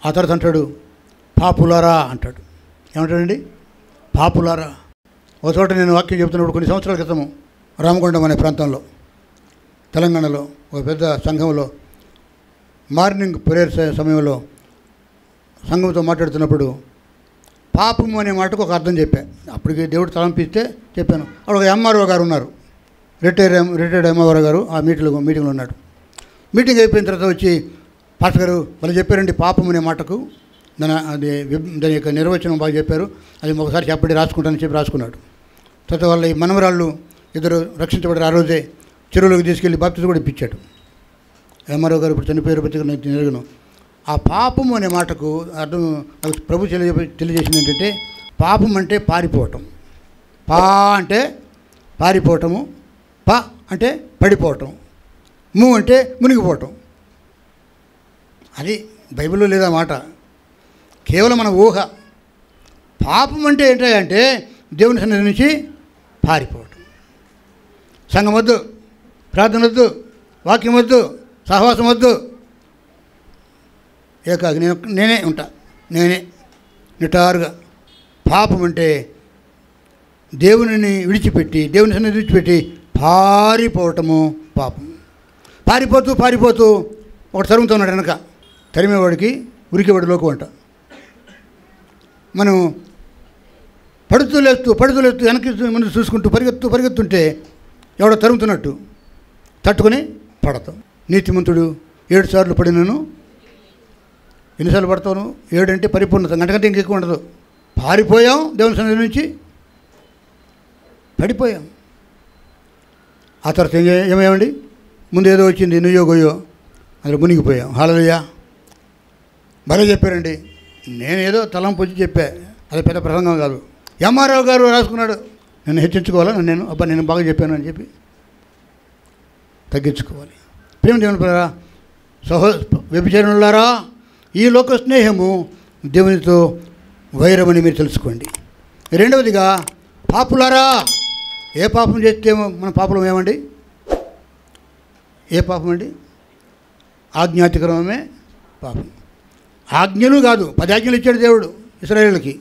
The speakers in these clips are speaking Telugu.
ఆ తర్వాత అంటాడు పాపులారా అంటాడు. ఏమంటాడండి? పాపులారా. ఒక చోట నేను వాక్యం చెబుతున్నప్పుడు కొన్ని సంవత్సరాల క్రితము రామగుండం అనే ప్రాంతంలో తెలంగాణలో ఒక పెద్ద సంఘంలో మార్నింగ్ ప్రేయర్ సమయంలో సంఘంతో మాట్లాడుతున్నప్పుడు పాపము అనే మాటకు ఒక అర్థం చెప్పాను. అప్పటికి దేవుడు తలంపిస్తే చెప్పాను. అప్పుడు ఒక ఎంఆర్ఓ గారు ఉన్నారు, రిటైర్డ్ ఎంఆర్ఓ గారు ఆ మీటింగ్లో ఉన్నాడు. మీటింగ్ అయిపోయిన తర్వాత వచ్చి పాస్టర్ గారు వాళ్ళు చెప్పారండి పాపం అనే మాటకు దాని యొక్క నిర్వచనం బాగా చెప్పారు, అది ఒకసారి చెప్పండి రాసుకుంటానని చెప్పి రాసుకున్నాడు. తర్వాత వాళ్ళ ఈ మనవరాళ్ళు ఇద్దరు రక్షించబడి ఆ రోజే చెరువులోకి తీసుకెళ్ళి బాప్తిజం కూడా ఇప్పించాడు. ఎంఆర్ఓ గారు ఇప్పుడు చనిపోయారు, బతికిన ఆ పాపము అనే మాటకు అర్థం ప్రభు తెలియజేసింది ఏంటంటే పాపం అంటే పారిపోవటం, పా అంటే పారిపోవటము, ప అంటే పడిపోవటం, ము అంటే మునిగిపోవటం. అది బైబిల్లో లేదా మాట, కేవలం మన ఊహ. పాపం అంటే ఏంటంటే దేవుని సన్నిధి నుంచి పారిపోవటం. సంఘం వద్దు, ప్రార్థన వద్దు, వాక్యం వద్దు, సహవాసం వద్దు, కాదు నేనే ఉంటా, నేనే నిటారుగా. పాపం అంటే దేవుని విడిచిపెట్టి, దేవుని సన్నిధి విడిచిపెట్టి పారిపోవటము పాపం. పారిపోతూ ఒకటి తరుగుతున్నాడు వెనక, తరిమేవాడికి ఉరికేవాడు లోకు అంట. మనం పడుతూ లేస్తూ వెనక్కి ముందు చూసుకుంటూ పరిగెత్తుంటే ఎవడో తరుగుతున్నట్టు తట్టుకొని పడతాం. నీతిమంతుడు 7 సార్లు పడినను, ఎన్నిసార్లు పడతాను? 7 అంటే పరిపూర్ణత, గంటకంటే ఇంకెక్కువ ఉండదు. పారిపోయాం దేవుని సన్నిధి నుంచి, పడిపోయాం. ఆ తర్వాత ఏమేమండి? ముందు ఏదో వచ్చింది, నుయ్యో గొయ్యో, అందులో మునిగిపోయాం. హల్లెలూయా, భలే చెప్పారండి. నేనేదో తలంపు వచ్చి చెప్పా, అది పెద్ద ప్రసంగం కాదు. ఎంఆర్ఓ గారు రాసుకున్నాడు, నన్ను హెచ్చించుకోవాలా, నేను బాగా చెప్పాను అని చెప్పి తగ్గించుకోవాలి. ప్రేమ దేవుని పిల్లరా, వ్యభిచారులారా, ఈ లోక స్నేహము దేవునితో వైరమని మీరు తెలుసుకోండి. రెండవదిగా పాపులారా, ఏ పాపం చేస్తే మన పాపం ఏమండి? ఏ పాపం అండి? ఆజ్ఞాతిక్రమమే పాపం. ఆజ్ఞలు కాదు, 10 ఆజ్ఞలు ఇచ్చాడు దేవుడు ఇశ్రాయేలుకి.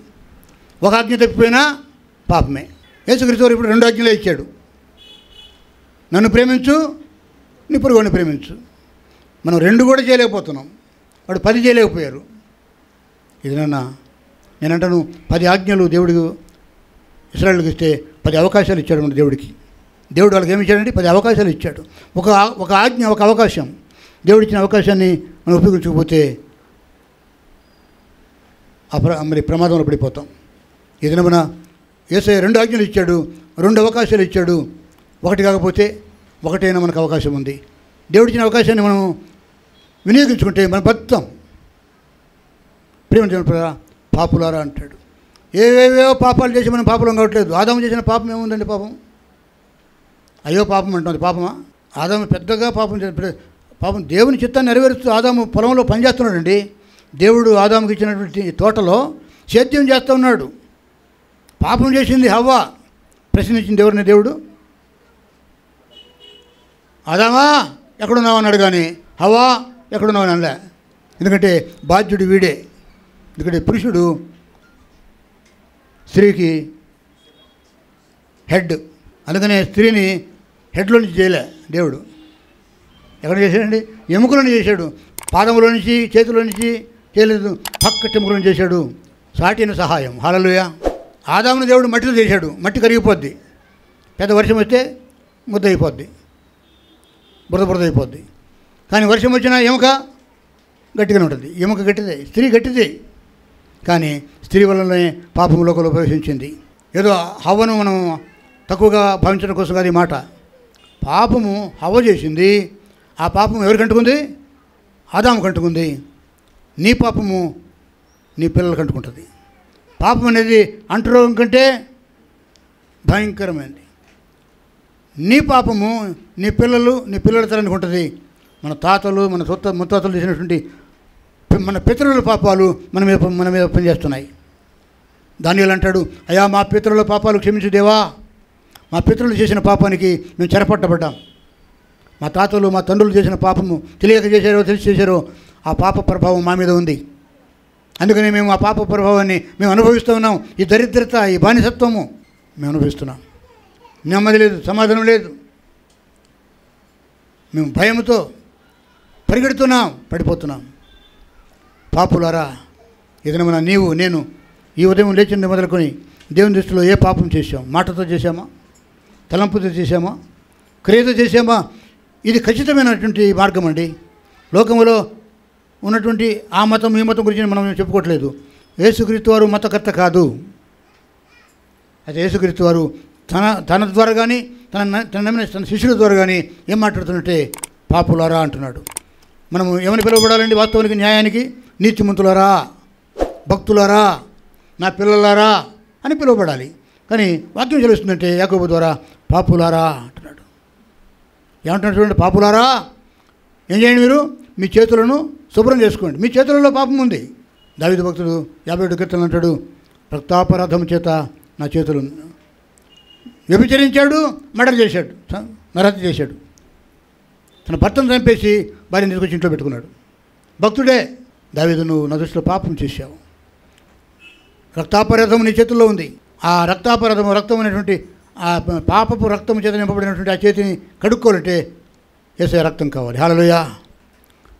ఒక ఆజ్ఞ తప్పిపోయినా పాపమే. యేసుక్రీస్తు వారు ఇప్పుడు 2 ఆజ్ఞలే ఇచ్చాడు. నన్ను ప్రేమించు, నీ పొరుగువాడిని ప్రేమించు. మనం 2 కూడా చేయలేకపోతున్నాం, వాడు 10 చేయలేకపోయారు. ఇది నేనంటాను 10 ఆజ్ఞలు దేవుడు ఇశ్రాయేలుకి ఇస్తే 10 అవకాశాలు ఇచ్చాడు మన దేవుడికి. దేవుడు వాళ్ళకి ఏమి ఇచ్చాడంటే 10 అవకాశాలు ఇచ్చాడు. ఒక ఆజ్ఞ, ఒక అవకాశం. దేవుడు ఇచ్చిన అవకాశాన్ని మనం ఉపయోగించకపోతే మరి ప్రమాదంలో పడిపోతాం. ఏదైనా మన యేసయ్య 2 ఆజ్ఞలు ఇచ్చాడు, 2 అవకాశాలు ఇచ్చాడు. ఒకటి కాకపోతే ఒకటైనా మనకు అవకాశం ఉంది. దేవుడు ఇచ్చిన అవకాశాన్ని మనం వినియోగించుకుంటే మనం బతుకుతాం. ప్రేమ దేవుని పాపులారా అంటాడు. ఏవేవో పాపాలు చేసి మనం పాపలం కావట్లేదు. ఆదాము చేసిన పాపం ఏముందండి? అయ్యో పాపం అంటుంది. పాపమా? ఆదాము పెద్దగా పాపం దేవుని చిత్తాన్ని నెరవేరుస్తూ ఆదాము పొలంలో పనిచేస్తున్నాడండి. దేవుడు ఆదాముకి ఇచ్చినటువంటి తోటలో సేద్యం చేస్తూ ఉన్నాడు. పాపం చేసింది హవ్వ. ప్రశ్నించింది ఎవరిని? దేవుడు. ఆదామా ఎక్కడున్నావు అన్నాడు, కానీ హవ్వ ఎక్కడున్నావు అని అనలే. ఎందుకంటే బాధ్యుడు వీడే. ఎందుకంటే పురుషుడు స్త్రీకి హెడ్, అందుకనే స్త్రీని హెడ్లో నుంచి చేయలే దేవుడు. ఎక్కడ చేశాడండి? ఎముకలను చేశాడు. పాదములో నుంచి, చేతిలో నుంచి చేయలేదు, పక్క ఎముకలను చేశాడు. సాటిన సహాయం. హల్లెలూయా. ఆదాముని దేవుడు మట్టిలో చేశాడు. మట్టి కరిగిపోద్ది, పెద్ద వర్షం వస్తే ముద్ద అయిపోద్ది, బురద అయిపోద్ది. కానీ వర్షం వచ్చినా ఎముక గట్టిగానే ఉంటుంది. ఎముక గట్టిదే, స్త్రీ గట్టిదే. కానీ స్త్రీ వల్లనే పాపం లోకంలో ప్రవేశించింది. ఏదో హవ్వను మనం తక్కువగా భావించడం కోసం కాదు ఈ మాట. పాపము హవ్వ చేసింది. ఆ పాపం ఎవరికి అంటుకుంది? ఆదాముకు అంటుకుంది. నీ పాపము నీ పిల్లలకు అంటుకుంటుంది. పాపం అనేది అంటురోగం కంటే భయంకరమైనది. నీ పాపము నీ పిల్లల తరానికి ఉంటుంది. మన తాతలు, మన ముత్తాతలు చేసినటువంటి మన పితరుల పాపాలు మన మీద పనిచేస్తున్నాయి. దానియేలు అంటాడు, అయ్యా మా పితరుల పాపాలు క్షమించు దేవా. మా పితరులు చేసిన పాపానికి మేము చెరపట్టబడ్డాం. మా తాతలు, మా తండ్రులు చేసిన పాపము తెలియక చేశారో తెలిసి చేశారో ఆ పాప ప్రభావం మా మీద ఉంది. అందుకని మేము ఆ పాప ప్రభావాన్ని మేము అనుభవిస్తూ ఉన్నాం. ఈ దరిద్రత, ఈ బానిసత్వము మేము అనుభవిస్తున్నాం. నెమ్మది లేదు, సమాధానం లేదు. మేము భయంతో పరిగెడుతున్నాం, పడిపోతున్నాం. పాపులారా, ఏదైనా నీవు నేను ఈ ఉదయం లేచింది మొదలుకొని దేవుని దృష్టిలో ఏ పాపం చేశాం? మాటతో చేశామా? తలంపుతో చేశామా? క్రియతో చేశామా? ఇది ఖచ్చితమైనటువంటి మార్గం అండి. లోకంలో ఉన్నటువంటి ఆ మతం ఈ మతం గురించి మనం చెప్పుకోవట్లేదు. యేసుక్రీస్తు వారు మతకర్త కాదు. అయితే యేసుక్రీస్తు వారు తన ద్వారా కానీ తన శిష్యుల ద్వారా కానీ ఏం మాట్లాడుతున్నట్టే పాపులారా అంటున్నాడు. మనము ఏమని పిలువబడాలండి? వాస్తవానికి న్యాయానికి నీతిమంతులారా, భక్తులారా, నా పిల్లలారా అని పిలువబడాలి. కానీ వాక్యం తెలుస్తుందంటే యాకోబు ద్వారా పాపులారా అంటున్నాడు. ఏమంటున్నాడు చూడండి, పాపులారా ఏం చేయండి? మీరు మీ చేతులను శుభ్రం చేసుకోండి. మీ చేతులలో పాపం ఉంది. దావీదు భక్తుడు 57 కీర్తనలు అంటాడు, రక్తాపరాధం చేత నా చేతులు వ్యభిచరించాడు, మర్డర్ చేశాడు, నరహత్య చేశాడు. తన భర్తను చంపేసి భార్యను తీసుకొచ్చి ఇంట్లో పెట్టుకున్నాడు. భక్తుడే, దావీదు నువ్వు నా దృష్టిలో పాపం చేశావు. రక్తాపరాధం నీ చేతుల్లో ఉంది. ఆ రక్తాపరాధము, రక్తం అనేటువంటి ఆ పాపపు రక్తం చేత నింపబడినటువంటి ఆ చేతిని కడుక్కోవాలంటే యేసయ్య రక్తం కావాలి. హల్లెలూయా.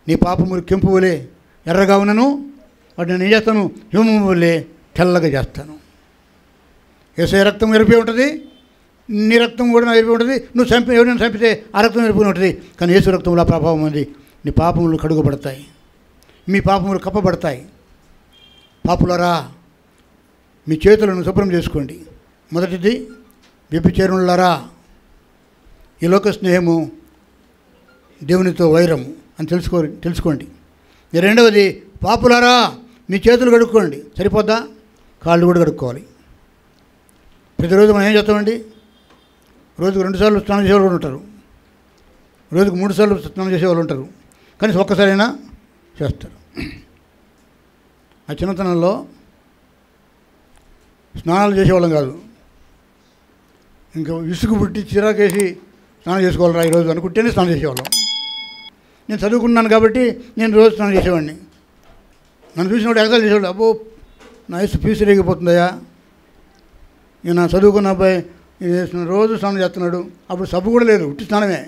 నీ పాపములు కెంపు వలె ఎర్రగా ఉన్నను వాటిని నేను ఏం చేస్తాను? హిమము వలె తెల్లగా చేస్తాను. యేసయ్య రక్తం ఎరిపి ఉంటుంది, నీ రక్తం కూడా ఎరిపి ఉంటుంది. నువ్వు ఎవరైనా చంపితే ఆ రక్తం ఎరిపి ఉంటుంది. కానీ యేసు రక్తంలో ప్రభావం ఉంది. నీ పాపములు కడుగబడతాయి, మీ పాపములు కప్పబడతాయి. పాపులారా, మీ చేతులను శుభ్రం చేసుకోండి. మొదటిది వ్యభిచారులారా, ఈ లోక స్నేహము దేవునితో వైరము అని తెలుసుకోండి. రెండవది పాపులారా, మీ చేతులు కడుక్కోండి. సరిపోద్దా? కాళ్ళు కూడా కడుక్కోవాలి. ప్రతిరోజు మనం ఏం చేస్తామండి? రోజుకు 2 సార్లు స్నానం చేసేవాళ్ళు ఉంటారు, రోజుకు 3 సార్లు స్నానం చేసేవాళ్ళు ఉంటారు. కనీసం ఒక్కసారైనా చేస్తారు. ఆ చిన్నతనంలో స్నానాలు చేసేవాళ్ళం కాదు. ఇంకా ఇసుకు పుట్టి చిరాకేసి స్నానం చేసుకోవాలరా ఈరోజు అనుకుంటేనే స్నానం చేసేవాళ్ళం. నేను చదువుకున్నాను కాబట్టి నేను రోజు స్నానం చేసేవాడిని. నన్ను చూసినప్పుడు ఎగతాలు చేసేవాళ్ళు, అబ్బో నా వయసు ఫీజు రేగిపోతుందయ్యా, ఇక నా చదువుకున్న అబ్బాయి రోజు స్నానం చేస్తున్నాడు. అప్పుడు సబ్బు కూడా లేదు, ఉట్టి స్నానమే.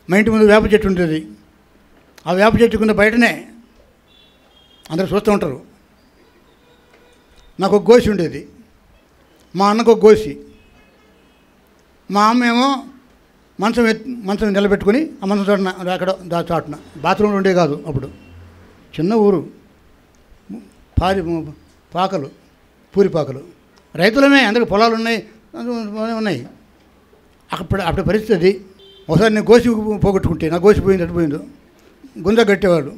మా ఇంటి ముందు వేప చెట్టు ఉంటుంది. ఆ వేప చెట్టు కింద బయటనే అందరూ చూస్తూ ఉంటారు. నాకు ఒక గోసి ఉండేది, మా అన్నకు ఒక గోసి. మా అమ్మ ఏమో మంచం నిలబెట్టుకుని ఆ మంచం చాటున అక్కడ చాటున బాత్రూమ్లు ఉండే కాదు అప్పుడు. చిన్న ఊరు, పాకలు, పూరిపాకలు, రైతులమే, అందరికి పొలాలు ఉన్నాయి. అప్పుడు పరిస్థితి. ఒకసారి నేను గోసి పోగొట్టుకుంటే, నా గోసి పోయింది, అటు పోయిందో గుంజ కట్టేవాడు.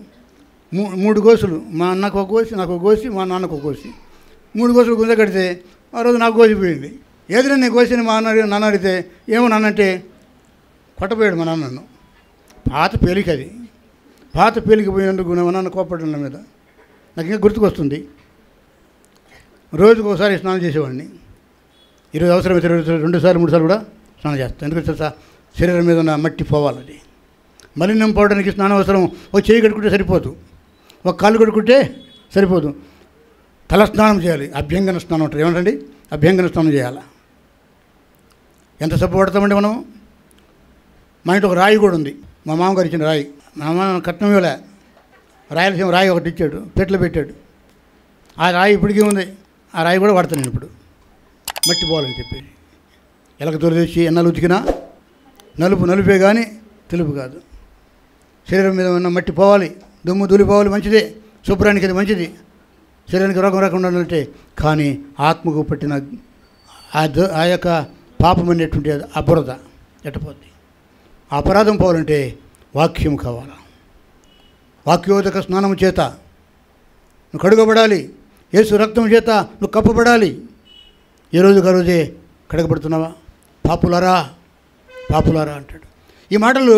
3 గోసులు, మా అన్నకు ఒక గోసి, నాకు ఒక గోసి, మా నాన్నకు ఒక గోసి. 3 గోసులు గుంజ కడితే ఆ రోజు నాకు గోసిపోయింది. ఏదైనా నేను గోసిని మా నాన్న అడిగితే ఏమో నాన్నంటే కొట్టపోయాడు మా నాన్నను. పాత పేలిక అది. పాత పేలికి పోయినందుకు మా నాన్న కోపడ్డా నా మీద. నాకు ఇంకా గుర్తుకొస్తుంది. రోజుకు ఒకసారి స్నానం చేసేవాడిని. ఈరోజు అవసరమైతే 2 సార్లు 3 సార్లు కూడా స్నానం చేస్తాను. ఎందుకంటే తెలుసా, శరీరం మీద ఉన్న మట్టి పోవాలని. మలినం పోవడానికి స్నానం అవసరం. ఒక చేయి కడుక్కుంటే సరిపోదు, ఒక కాళ్ళు కడుక్కుంటే సరిపోదు. తల స్నానం చేయాలి, అభ్యంగన స్నానం ఉంటుంది. ఏమంటండి? అభ్యంగన స్నానం చేయాలి. ఎంత సబ్బు పడతామండి మనం? మా ఇంట్లో ఒక రాయి కూడా ఉంది, మా మామగారు ఇచ్చిన రాయి. మా మామ కట్నం ఇవ్వలే, రాయలసీమ రాయి ఒకటి ఇచ్చాడు, పెట్లో పెట్టాడు. ఆ రాయి ఇప్పటికీ ఉంది. ఆ రాయి కూడా వాడతాను నేను ఇప్పుడు, మట్టి పోవాలని చెప్పేసి. ఎలక తొలిదేసి ఎన్నాళ్ళు ఉతికినా నలుపే కానీ తెలుపు కాదు. శరీరం మీద ఉన్న మట్టి పోవాలి, దుమ్ము ధూళిపోవాలి, మంచిదే. శుభ్రానికి అది మంచిది, శరీరానికి రోగం రాకుండా ఉండాలంటే. కానీ ఆత్మకు పట్టిన ఆ యొక్క పాపం అనేటువంటి ఆ బురద ఎట్టపోద్ది. ఆ అపరాధం పోవాలంటే వాక్యం కావాలా. వాక్యోదక స్నానం చేత నువ్వు కడుగబడాలి, యేసు రక్తం చేత నువ్వు కప్పబడాలి. ఏ రోజుకు ఆ రోజే కడగబడుతున్నావా? పాపులారా, పాపులారా అంటాడు. ఈ మాటలు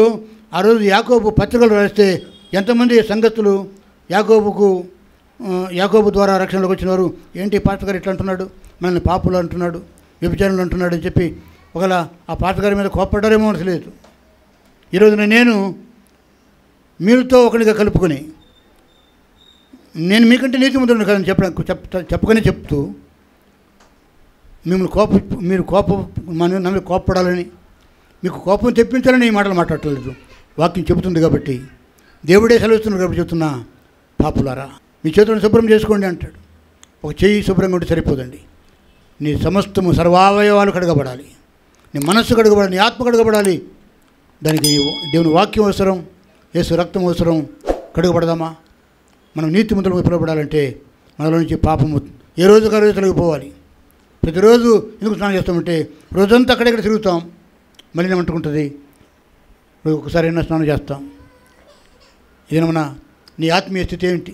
ఆ రోజు యాకోబు పత్రికలు రాస్తే ఎంతమంది సంగతులు యాకోబు ద్వారా రక్షణలోకి వచ్చినారు. ఏంటి పాస్టర్ గారు ఇట్లా అంటున్నాడు, మనల్ని పాపులు అంటున్నాడు, వ్యభిచారులు అంటున్నాడు అని చెప్పి ఒకవేళ ఆ పాస్టర్ గారి మీద కోప్పడ్డారేమో అని తెలియదు. ఈరోజున నేను మీరుతో ఒకరిగా కలుపుకొని నేను మీకంటే నీతిమంతుడిని కదని చెప్పకనే చెప్తూ మీరు నన్ను కోప్పడాలని, మీకు కోపం తెప్పించాలని ఈ మాటలు మాట్లాడలేదు. వాక్యం చెబుతుంది కాబట్టి, దేవుడే సెలవిస్తున్నారు కాబట్టి చెప్తున్నా, పాపులారా మీ చేతులను శుభ్రం చేసుకోండి అంటాడు. ఒక చెయ్యి శుభ్రంగా ఉంటే సరిపోదండి. నీ సమస్తము సర్వావయవాలు కడగబడాలి, నీ మనస్సు కడగబడాలి, నీ ఆత్మ కడగబడాలి. దానికి దేవుని వాక్యం అవసరం, యేసు రక్తం అవసరం. కడగబడదామా? మనం నీతిమంతులకు పిలువబడాలంటే మనలో నుంచి పాపము ఏ రోజుకి ఆ రోజు తొలగిపోవాలి. ప్రతిరోజు ఎందుకు స్నానం చేస్తామంటే రోజంతా అక్కడెక్కడ తిరుగుతాం, మళ్ళీ ఏమంటుకుంటుంది, ఒకసారి అయినా స్నానం చేస్తాం. ఇదేమన్నా నీ ఆత్మీయ స్థితి ఏంటి?